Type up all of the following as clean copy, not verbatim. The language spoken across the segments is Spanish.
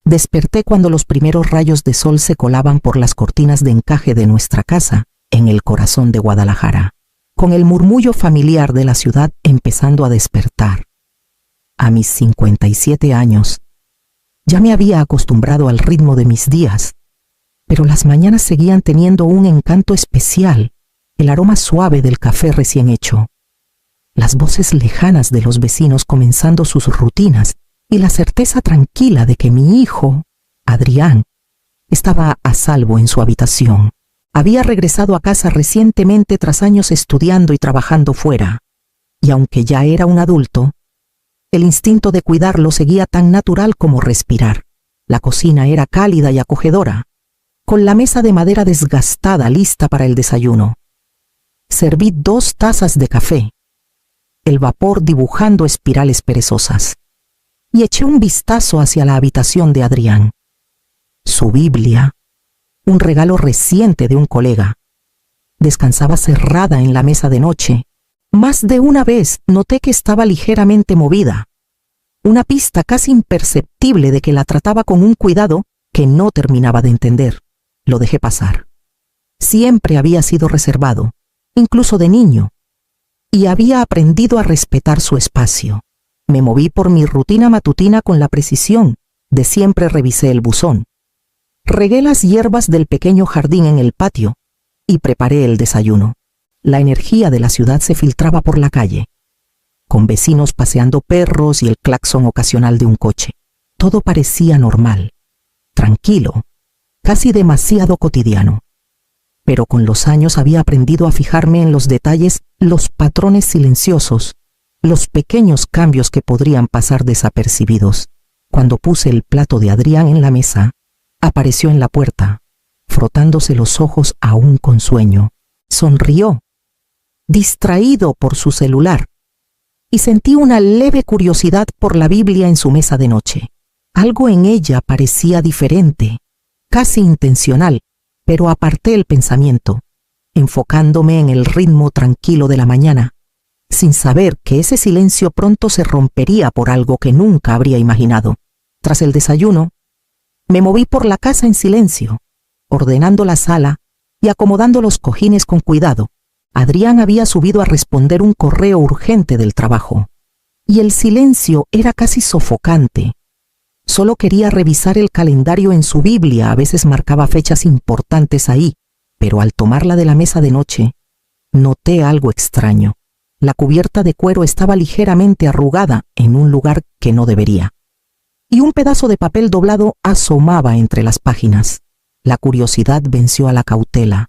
Desperté cuando los primeros rayos de sol se colaban por las cortinas de encaje de nuestra casa, en el corazón de Guadalajara, con el murmullo familiar de la ciudad empezando a despertar. A mis 57 años, ya me había acostumbrado al ritmo de mis días, pero las mañanas seguían teniendo un encanto especial, el aroma suave del café recién hecho, las voces lejanas de los vecinos comenzando sus rutinas y la certeza tranquila de que mi hijo, Adrián, estaba a salvo en su habitación. Había regresado a casa recientemente tras años estudiando y trabajando fuera, y aunque ya era un adulto, el instinto de cuidarlo seguía tan natural como respirar. La cocina era cálida y acogedora, con la mesa de madera desgastada lista para el desayuno. Serví 2 tazas de café, el vapor dibujando espirales perezosas, y eché un vistazo hacia la habitación de Adrián. Su Biblia, un regalo reciente de un colega, descansaba cerrada en la mesa de noche. Más de una vez noté que estaba ligeramente movida, una pista casi imperceptible de que la trataba con un cuidado que no terminaba de entender. Lo dejé pasar. Siempre había sido reservado, incluso de niño, y había aprendido a respetar su espacio. Me moví por mi rutina matutina con la precisión de siempre revisé el buzón. Regué las hierbas del pequeño jardín en el patio y preparé el desayuno. La energía de la ciudad se filtraba por la calle, con vecinos paseando perros y el claxon ocasional de un coche. Todo parecía normal, tranquilo, casi demasiado cotidiano. Pero con los años había aprendido a fijarme en los detalles, los patrones silenciosos, los pequeños cambios que podrían pasar desapercibidos. Cuando puse el plato de Adrián en la mesa, apareció en la puerta, frotándose los ojos aún con sueño. Sonrió, distraído por su celular, y sentí una leve curiosidad por la Biblia en su mesa de noche. Algo en ella parecía diferente, casi intencional, pero aparté el pensamiento, enfocándome en el ritmo tranquilo de la mañana, sin saber que ese silencio pronto se rompería por algo que nunca habría imaginado. Tras el desayuno, me moví por la casa en silencio, ordenando la sala y acomodando los cojines con cuidado. Adrián había subido a responder un correo urgente del trabajo, y el silencio era casi sofocante. Solo quería revisar el calendario en su Biblia, a veces marcaba fechas importantes ahí, pero al tomarla de la mesa de noche, noté algo extraño. La cubierta de cuero estaba ligeramente arrugada en un lugar que no debería, y un pedazo de papel doblado asomaba entre las páginas. La curiosidad venció a la cautela,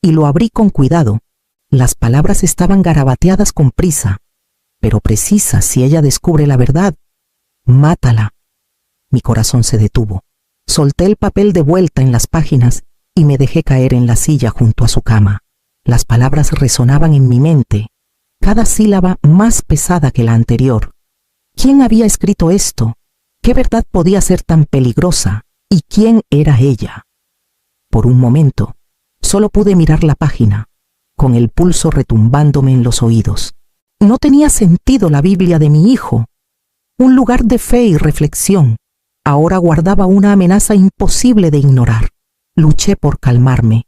y lo abrí con cuidado. Las palabras estaban garabateadas con prisa, pero precisas. Si ella descubre la verdad, mátala. Mi corazón se detuvo. Solté el papel de vuelta en las páginas y me dejé caer en la silla junto a su cama. Las palabras resonaban en mi mente, cada sílaba más pesada que la anterior. ¿Quién había escrito esto? ¿Qué verdad podía ser tan peligrosa? ¿Y quién era ella? Por un momento, solo pude mirar la página, con el pulso retumbándome en los oídos. No tenía sentido la Biblia de mi hijo, un lugar de fe y reflexión. Ahora guardaba una amenaza imposible de ignorar. Luché por calmarme,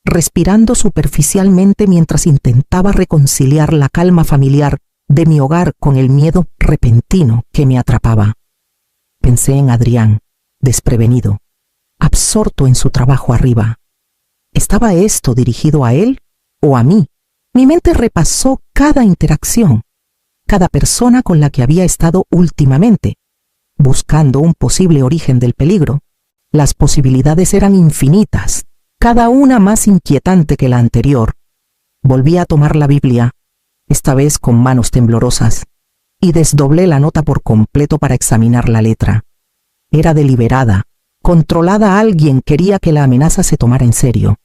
respirando superficialmente mientras intentaba reconciliar la calma familiar de mi hogar con el miedo repentino que me atrapaba. Pensé en Adrián, desprevenido, absorto en su trabajo arriba. ¿Estaba esto dirigido a él o a mí? Mi mente repasó cada interacción, cada persona con la que había estado últimamente, buscando un posible origen del peligro. Las posibilidades eran infinitas, cada una más inquietante que la anterior. Volví a tomar la Biblia, esta vez con manos temblorosas, y desdoblé la nota por completo para examinar la letra. Era deliberada, controlada. Alguien quería que la amenaza se tomara en serio.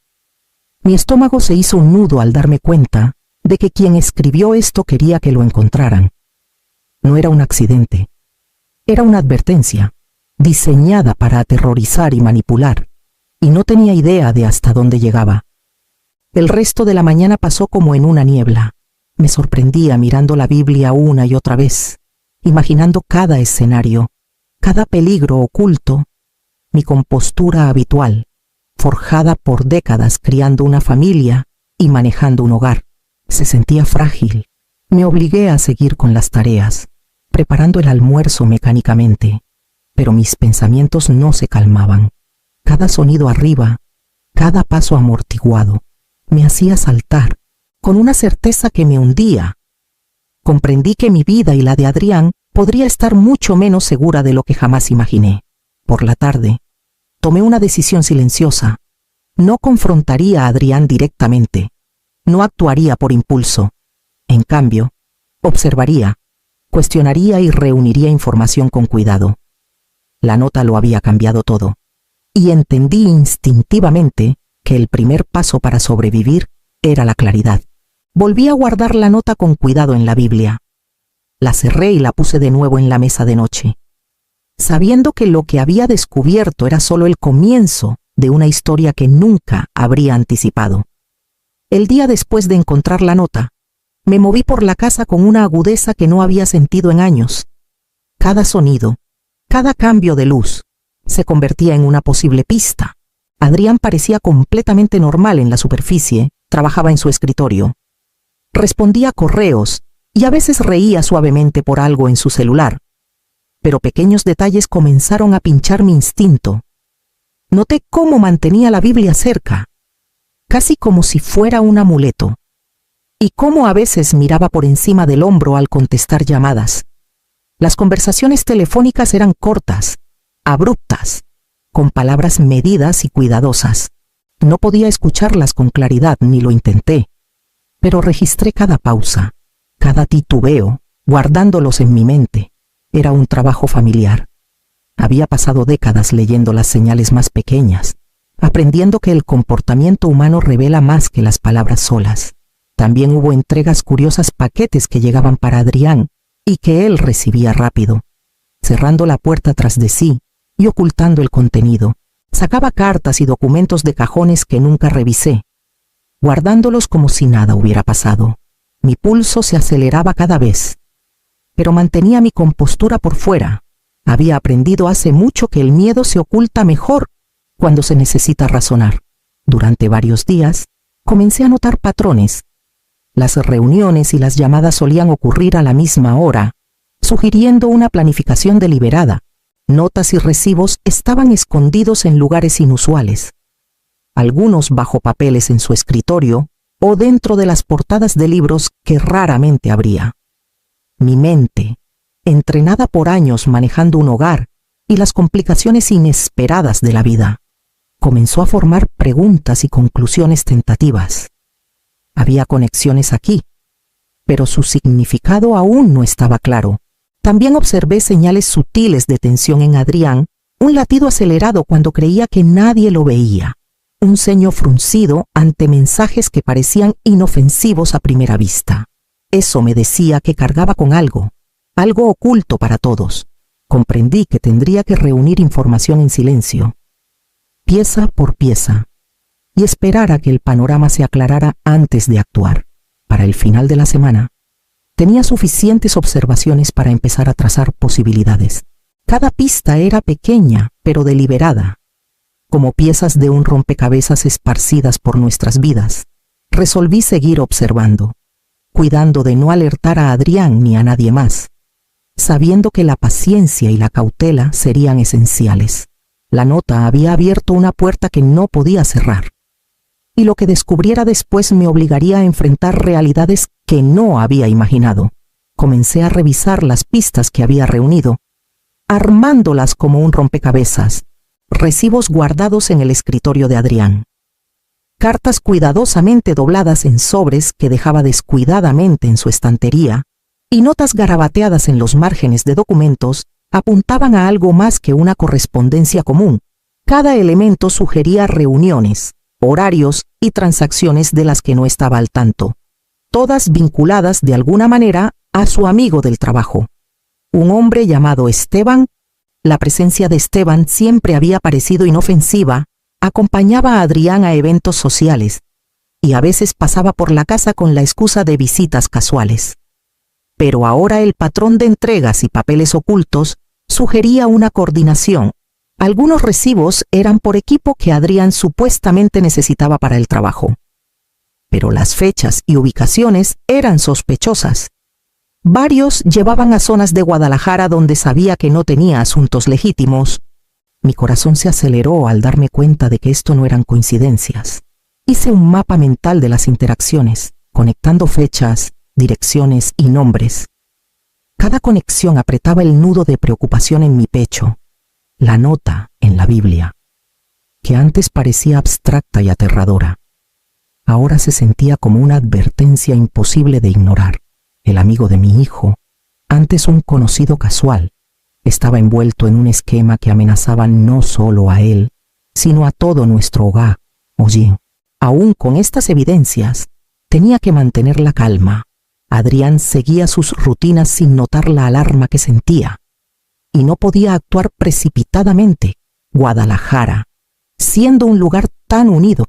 Mi estómago se hizo un nudo al darme cuenta de que quien escribió esto quería que lo encontraran. No era un accidente. Era una advertencia, diseñada para aterrorizar y manipular, y no tenía idea de hasta dónde llegaba. El resto de la mañana pasó como en una niebla. Me sorprendía mirando la Biblia una y otra vez, imaginando cada escenario. cada peligro oculto, mi compostura habitual, forjada por décadas criando una familia y manejando un hogar, se sentía frágil. Me obligué a seguir con las tareas, preparando el almuerzo mecánicamente, pero mis pensamientos no se calmaban. Cada sonido arriba, cada paso amortiguado, me hacía saltar, con una certeza que me hundía. Comprendí que mi vida y la de Adrián podría estar mucho menos segura de lo que jamás imaginé. Por la tarde, tomé una decisión silenciosa. No confrontaría a Adrián directamente. No actuaría por impulso. En cambio, observaría, cuestionaría y reuniría información con cuidado. La nota lo había cambiado todo. Y entendí instintivamente que el primer paso para sobrevivir era la claridad. Volví a guardar la nota con cuidado en la Biblia. La cerré y la puse de nuevo en la mesa de noche, sabiendo que lo que había descubierto era solo el comienzo de una historia que nunca habría anticipado. El día después de encontrar la nota, me moví por la casa con una agudeza que no había sentido en años. Cada sonido, cada cambio de luz, se convertía en una posible pista. Adrián parecía completamente normal en la superficie, trabajaba en su escritorio. Respondía correos y a veces reía suavemente por algo en su celular. Pero pequeños detalles comenzaron a pinchar mi instinto. Noté cómo mantenía la Biblia cerca, casi como si fuera un amuleto, y cómo a veces miraba por encima del hombro al contestar llamadas. Las conversaciones telefónicas eran cortas, abruptas, con palabras medidas y cuidadosas. No podía escucharlas con claridad, ni lo intenté, pero registré cada pausa, cada titubeo, guardándolos en mi mente. Era un trabajo familiar. Había pasado décadas leyendo las señales más pequeñas, aprendiendo que el comportamiento humano revela más que las palabras solas. También hubo entregas curiosas, paquetes que llegaban para Adrián y que él recibía rápido. Cerrando la puerta tras de sí y ocultando el contenido, sacaba cartas y documentos de cajones que nunca revisé, guardándolos como si nada hubiera pasado. Mi pulso se aceleraba cada vez, pero mantenía mi compostura por fuera. Había aprendido hace mucho que el miedo se oculta mejor cuando se necesita razonar. Durante varios días, comencé a notar patrones. Las reuniones y las llamadas solían ocurrir a la misma hora, sugiriendo una planificación deliberada. Notas y recibos estaban escondidos en lugares inusuales, algunos bajo papeles en su escritorio o dentro de las portadas de libros que raramente abría. Mi mente, entrenada por años manejando un hogar y las complicaciones inesperadas de la vida, comenzó a formar preguntas y conclusiones tentativas. Había conexiones aquí, pero su significado aún no estaba claro. También observé señales sutiles de tensión en Adrián, un latido acelerado cuando creía que nadie lo veía, un ceño fruncido ante mensajes que parecían inofensivos a primera vista. Eso me decía que cargaba con algo oculto para todos. Comprendí que tendría que reunir información en silencio, pieza por pieza, y esperar a que el panorama se aclarara antes de actuar. Para el final de la semana, tenía suficientes observaciones para empezar a trazar posibilidades. Cada pista era pequeña, pero deliberada, como piezas de un rompecabezas esparcidas por nuestras vidas. Resolví seguir observando, cuidando de no alertar a Adrián ni a nadie más, sabiendo que la paciencia y la cautela serían esenciales. La nota había abierto una puerta que no podía cerrar, y lo que descubriera después me obligaría a enfrentar realidades que no había imaginado. Comencé a revisar las pistas que había reunido, armándolas como un rompecabezas, recibos guardados en el escritorio de Adrián, cartas cuidadosamente dobladas en sobres que dejaba descuidadamente en su estantería, y notas garabateadas en los márgenes de documentos apuntaban a algo más que una correspondencia común. Cada elemento sugería reuniones, horarios y transacciones de las que no estaba al tanto, todas vinculadas de alguna manera a su amigo del trabajo, un hombre llamado Esteban. La presencia de Esteban siempre había parecido inofensiva, acompañaba a Adrián a eventos sociales y a veces pasaba por la casa con la excusa de visitas casuales. Pero ahora el patrón de entregas y papeles ocultos sugería una coordinación. Algunos recibos eran por equipo que Adrián supuestamente necesitaba para el trabajo. Pero las fechas y ubicaciones eran sospechosas. Varios llevaban a zonas de Guadalajara donde sabía que no tenía asuntos legítimos. Mi corazón se aceleró al darme cuenta de que esto no eran coincidencias. Hice un mapa mental de las interacciones, conectando fechas, direcciones y nombres. Cada conexión apretaba el nudo de preocupación en mi pecho. La nota en la Biblia, que antes parecía abstracta y aterradora, ahora se sentía como una advertencia imposible de ignorar. El amigo de mi hijo, antes un conocido casual, estaba envuelto en un esquema que amenazaba no solo a él, sino a todo nuestro hogar. Oye, aún con estas evidencias, tenía que mantener la calma. Adrián seguía sus rutinas sin notar la alarma que sentía, y no podía actuar precipitadamente. Guadalajara, siendo un lugar tan unido,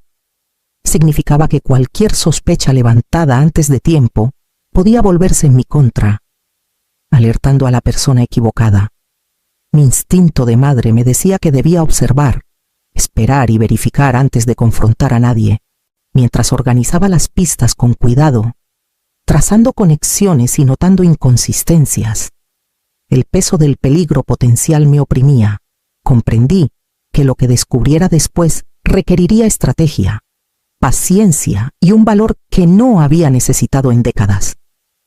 significaba que cualquier sospecha levantada antes de tiempo podía volverse en mi contra, alertando a la persona equivocada. Mi instinto de madre me decía que debía observar, esperar y verificar antes de confrontar a nadie, mientras organizaba las pistas con cuidado, trazando conexiones y notando inconsistencias. El peso del peligro potencial me oprimía. Comprendí que lo que descubriera después requeriría estrategia, paciencia y un valor que no había necesitado en décadas.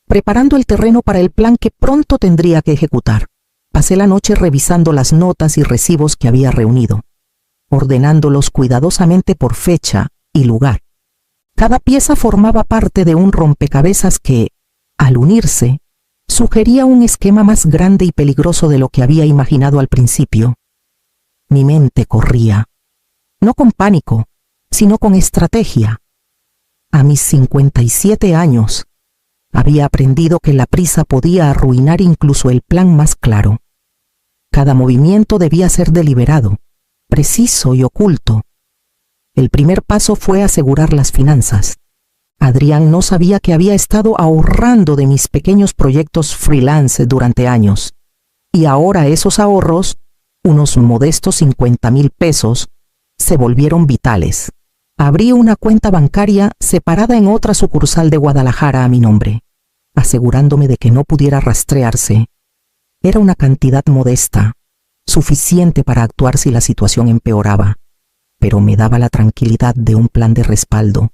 Preparando el terreno para el plan que pronto tendría que ejecutar, pasé la noche revisando las notas y recibos que había reunido, ordenándolos cuidadosamente por fecha y lugar. Cada pieza formaba parte de un rompecabezas que, al unirse, sugería un esquema más grande y peligroso de lo que había imaginado al principio. Mi mente corría, no con pánico, sino con estrategia. A mis 57 años, había aprendido que la prisa podía arruinar incluso el plan más claro. Cada movimiento debía ser deliberado, preciso y oculto. El primer paso fue asegurar las finanzas. Adrián no sabía que había estado ahorrando de mis pequeños proyectos freelance durante años, y ahora esos ahorros, unos modestos 50,000 pesos, se volvieron vitales. Abrí una cuenta bancaria separada en otra sucursal de Guadalajara a mi nombre, asegurándome de que no pudiera rastrearse. Era una cantidad modesta, suficiente para actuar si la situación empeoraba, pero me daba la tranquilidad de un plan de respaldo.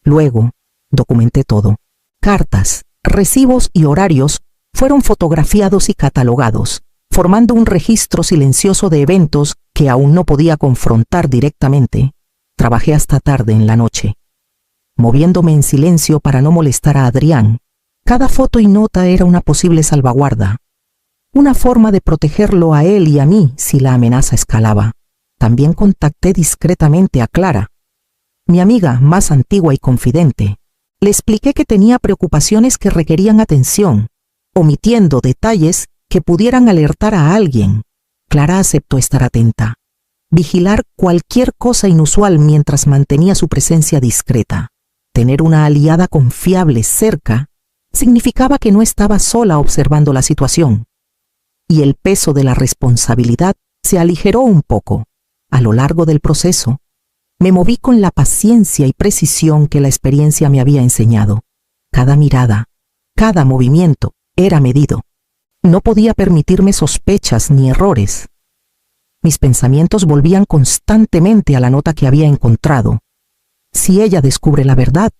Luego, documenté todo. Cartas, recibos y horarios fueron fotografiados y catalogados, formando un registro silencioso de eventos que aún no podía confrontar directamente. Trabajé hasta tarde en la noche, moviéndome en silencio para no molestar a Adrián. Cada foto y nota era una posible salvaguarda, una forma de protegerlo a él y a mí si la amenaza escalaba. También contacté discretamente a Clara, mi amiga más antigua y confidente. Le expliqué que tenía preocupaciones que requerían atención, omitiendo detalles que pudieran alertar a alguien. Clara aceptó estar atenta, vigilar cualquier cosa inusual mientras mantenía su presencia discreta. Tener una aliada confiable cerca significaba que no estaba sola observando la situación, y el peso de la responsabilidad se aligeró un poco. A lo largo del proceso, me moví con la paciencia y precisión que la experiencia me había enseñado. Cada mirada, cada movimiento era medido. No podía permitirme sospechas ni errores. Mis pensamientos volvían constantemente a la nota que había encontrado. Si ella descubre la verdad,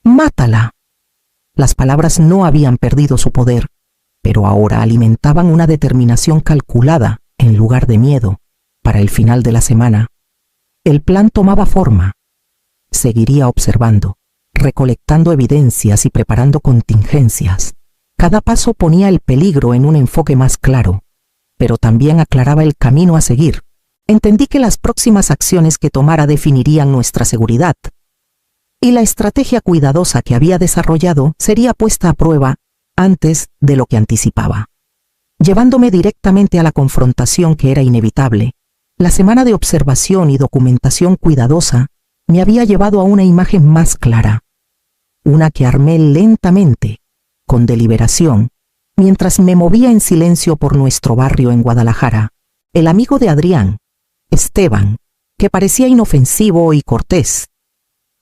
mátala. Las palabras no habían perdido su poder, pero ahora alimentaban una determinación calculada en lugar de miedo. Para el final de la semana, el plan tomaba forma. Seguiría observando, recolectando evidencias y preparando contingencias. Cada paso ponía el peligro en un enfoque más claro, pero también aclaraba el camino a seguir. Entendí que las próximas acciones que tomara definirían nuestra seguridad, y la estrategia cuidadosa que había desarrollado sería puesta a prueba antes de lo que anticipaba, llevándome directamente a la confrontación que era inevitable. La semana de observación y documentación cuidadosa me había llevado a una imagen más clara, una que armé lentamente, con deliberación, Mientras me movía en silencio por nuestro barrio en Guadalajara, el amigo de Adrián, Esteban, que parecía inofensivo y cortés,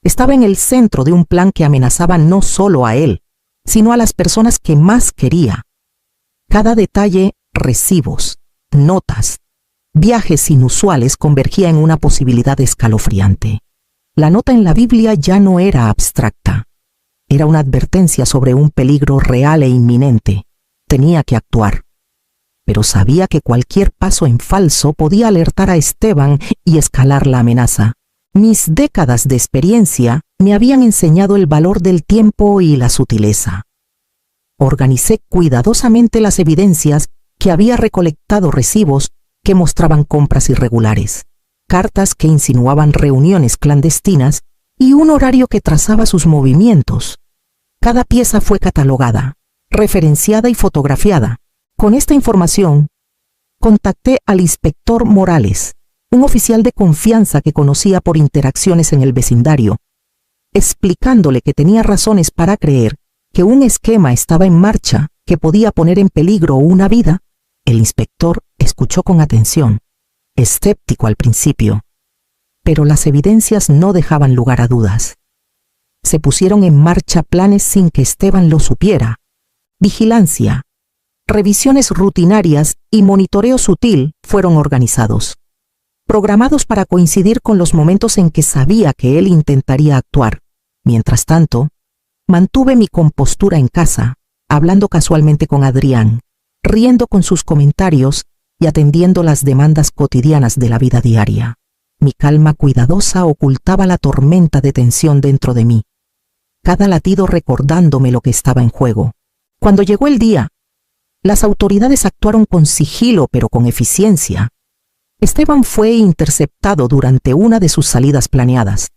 estaba en el centro de un plan que amenazaba no solo a él, sino a las personas que más quería. Cada detalle, recibos, notas, viajes inusuales convergía en una posibilidad escalofriante. La nota en la Biblia ya no era abstracta. Era una advertencia sobre un peligro real e inminente. Tenía que actuar. Pero sabía que cualquier paso en falso podía alertar a Esteban y escalar la amenaza. Mis décadas de experiencia me habían enseñado el valor del tiempo y la sutileza. Organicé cuidadosamente las evidencias que había recolectado, recibos que mostraban compras irregulares, cartas que insinuaban reuniones clandestinas y un horario que trazaba sus movimientos. Cada pieza fue catalogada, referenciada y fotografiada. Con esta información, contacté al inspector Morales, un oficial de confianza que conocía por interacciones en el vecindario, explicándole que tenía razones para creer que un esquema estaba en marcha que podía poner en peligro una vida. El inspector escuchó con atención, escéptico al principio, pero las evidencias no dejaban lugar a dudas. Se pusieron en marcha planes sin que Esteban lo supiera. Vigilancia, revisiones rutinarias y monitoreo sutil fueron organizados, programados para coincidir con los momentos en que sabía que él intentaría actuar. Mientras tanto, mantuve mi compostura en casa, hablando casualmente con Adrián, riendo con sus comentarios y atendiendo las demandas cotidianas de la vida diaria. Mi calma cuidadosa ocultaba la tormenta de tensión dentro de mí, cada latido recordándome lo que estaba en juego. Cuando llegó el día, las autoridades actuaron con sigilo pero con eficiencia. Esteban fue interceptado durante una de sus salidas planeadas.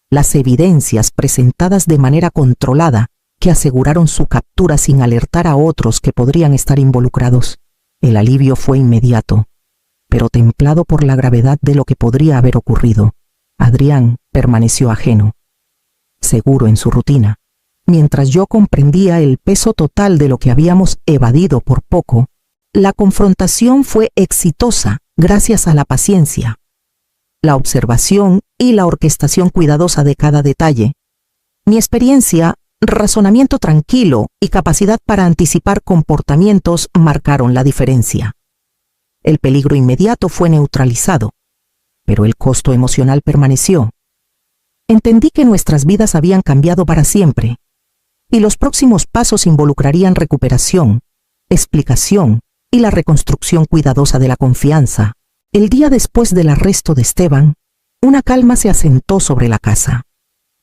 Las evidencias presentadas de manera controlada que aseguraron su captura sin alertar a otros que podrían estar involucrados. El alivio fue inmediato, pero templado por la gravedad de lo que podría haber ocurrido. Adrián permaneció ajeno, seguro en su rutina, mientras yo comprendía el peso total de lo que habíamos evadido por poco. La confrontación fue exitosa gracias a la paciencia, la observación y la orquestación cuidadosa de cada detalle. Mi experiencia, razonamiento tranquilo y capacidad para anticipar comportamientos marcaron la diferencia. El peligro inmediato fue neutralizado, pero el costo emocional permaneció. Entendí que nuestras vidas habían cambiado para siempre, y los próximos pasos involucrarían recuperación, explicación y la reconstrucción cuidadosa de la confianza. El día después del arresto de Esteban, una calma se asentó sobre la casa.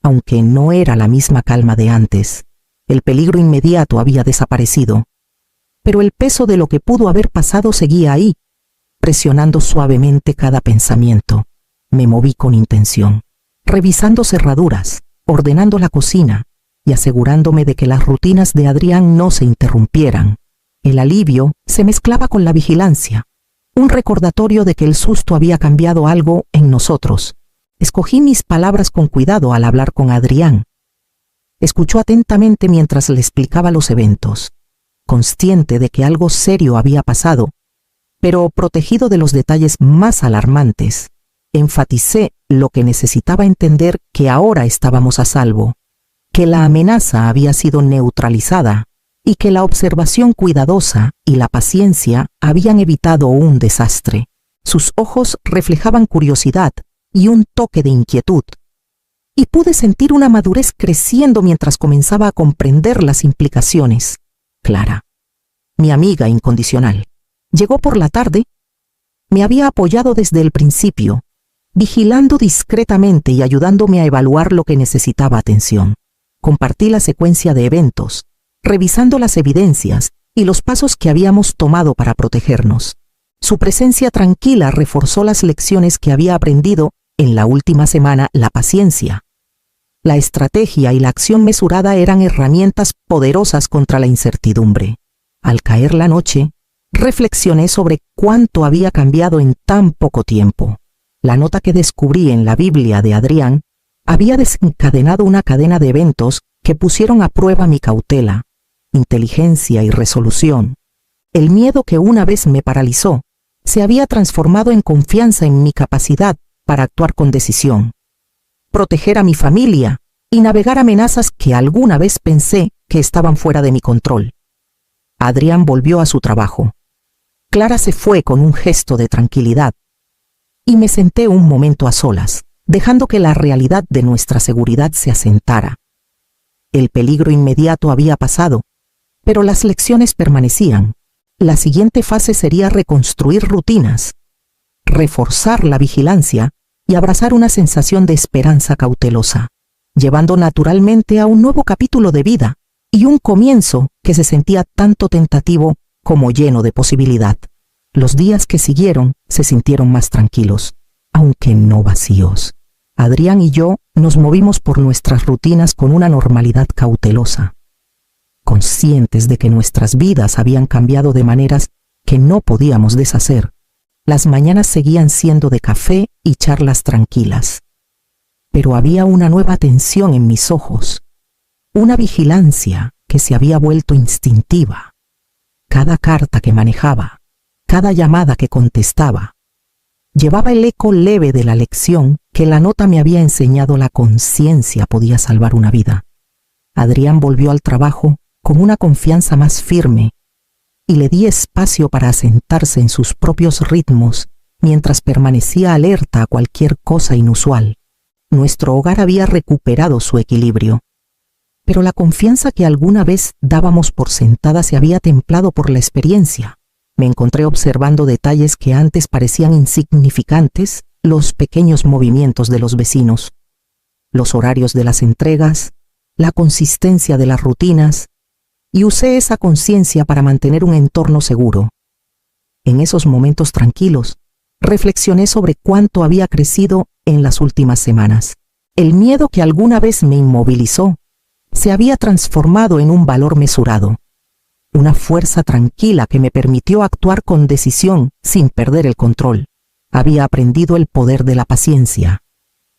Aunque no era la misma calma de antes, el peligro inmediato había desaparecido, pero el peso de lo que pudo haber pasado seguía ahí, presionando suavemente cada pensamiento. Me moví con intención, revisando cerraduras, ordenando la cocina y asegurándome de que las rutinas de Adrián no se interrumpieran. El alivio se mezclaba con la vigilancia, un recordatorio de que el susto había cambiado algo en nosotros. Escogí mis palabras con cuidado al hablar con Adrián. Escuchó atentamente mientras le explicaba los eventos, consciente de que algo serio había pasado, pero protegido de los detalles más alarmantes. Enfaticé lo que necesitaba entender: que ahora estábamos a salvo, que la amenaza había sido neutralizada y que la observación cuidadosa y la paciencia habían evitado un desastre. Sus ojos reflejaban curiosidad y un toque de inquietud, y pude sentir una madurez creciendo mientras comenzaba a comprender las implicaciones. Clara, mi amiga incondicional, llegó por la tarde. Me había apoyado desde el principio, vigilando discretamente y ayudándome a evaluar lo que necesitaba atención. Compartí la secuencia de eventos, revisando las evidencias y los pasos que habíamos tomado para protegernos. Su presencia tranquila reforzó las lecciones que había aprendido en la última semana. La paciencia, la estrategia y la acción mesurada eran herramientas poderosas contra la incertidumbre. Al caer la noche, reflexioné sobre cuánto había cambiado en tan poco tiempo. La nota que descubrí en la Biblia de Adrián había desencadenado una cadena de eventos que pusieron a prueba mi cautela, inteligencia y resolución. El miedo que una vez me paralizó se había transformado en confianza en mi capacidad para actuar con decisión, proteger a mi familia y navegar amenazas que alguna vez pensé que estaban fuera de mi control. Adrián volvió a su trabajo. Clara se fue con un gesto de tranquilidad y me senté un momento a solas, dejando que la realidad de nuestra seguridad se asentara. El peligro inmediato había pasado, pero las lecciones permanecían. La siguiente fase sería reconstruir rutinas, reforzar la vigilancia y abrazar una sensación de esperanza cautelosa, llevando naturalmente a un nuevo capítulo de vida y un comienzo que se sentía tanto tentativo como lleno de posibilidad. Los días que siguieron se sintieron más tranquilos, aunque no vacíos. Adrián y yo nos movimos por nuestras rutinas con una normalidad cautelosa, conscientes de que nuestras vidas habían cambiado de maneras que no podíamos deshacer. Las mañanas seguían siendo de café y charlas tranquilas, pero había una nueva tensión en mis ojos, una vigilancia que se había vuelto instintiva. Cada carta que manejaba, cada llamada que contestaba, llevaba el eco leve de la lección que la nota me había enseñado: la conciencia podía salvar una vida. Adrián volvió al trabajo con una confianza más firme y le di espacio para asentarse en sus propios ritmos mientras permanecía alerta a cualquier cosa inusual. Nuestro hogar había recuperado su equilibrio, pero la confianza que alguna vez dábamos por sentada se había templado por la experiencia. Me encontré observando detalles que antes parecían insignificantes: los pequeños movimientos de los vecinos, los horarios de las entregas, la consistencia de las rutinas, y usé esa conciencia para mantener un entorno seguro. En esos momentos tranquilos, reflexioné sobre cuánto había crecido en las últimas semanas. El miedo que alguna vez me inmovilizó se había transformado en un valor mesurado, una fuerza tranquila que me permitió actuar con decisión sin perder el control. Había aprendido el poder de la paciencia,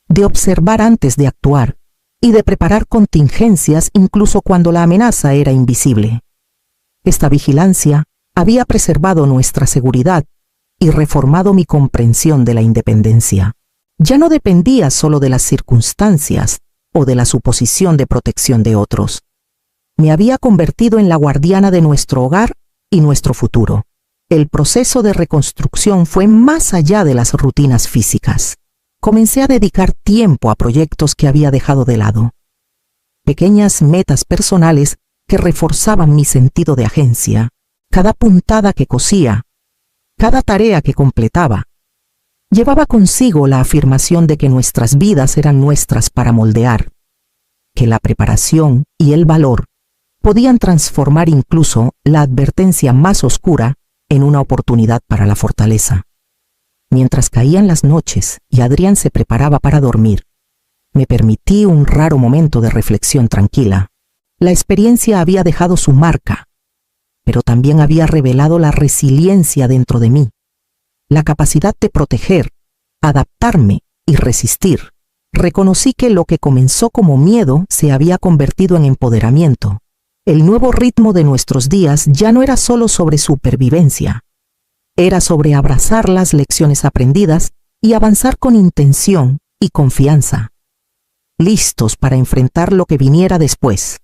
de observar antes de actuar y de preparar contingencias incluso cuando la amenaza era invisible. Esta vigilancia había preservado nuestra seguridad y reformado mi comprensión de la independencia. Ya no dependía solo de las circunstancias o de la suposición de protección de otros. Me había convertido en la guardiana de nuestro hogar y nuestro futuro. El proceso de reconstrucción fue más allá de las rutinas físicas. Comencé a dedicar tiempo a proyectos que había dejado de lado. Pequeñas metas personales que reforzaban mi sentido de agencia. Cada puntada que cosía, cada tarea que completaba, llevaba consigo la afirmación de que nuestras vidas eran nuestras para moldear, que la preparación y el valor podían transformar incluso la advertencia más oscura en una oportunidad para la fortaleza. Mientras caían las noches y Adrián se preparaba para dormir, me permití un raro momento de reflexión tranquila. La experiencia había dejado su marca, pero también había revelado la resiliencia dentro de mí, la capacidad de proteger, adaptarme y resistir. Reconocí que lo que comenzó como miedo se había convertido en empoderamiento. El nuevo ritmo de nuestros días ya no era solo sobre supervivencia, era sobre abrazar las lecciones aprendidas y avanzar con intención y confianza, listos para enfrentar lo que viniera después.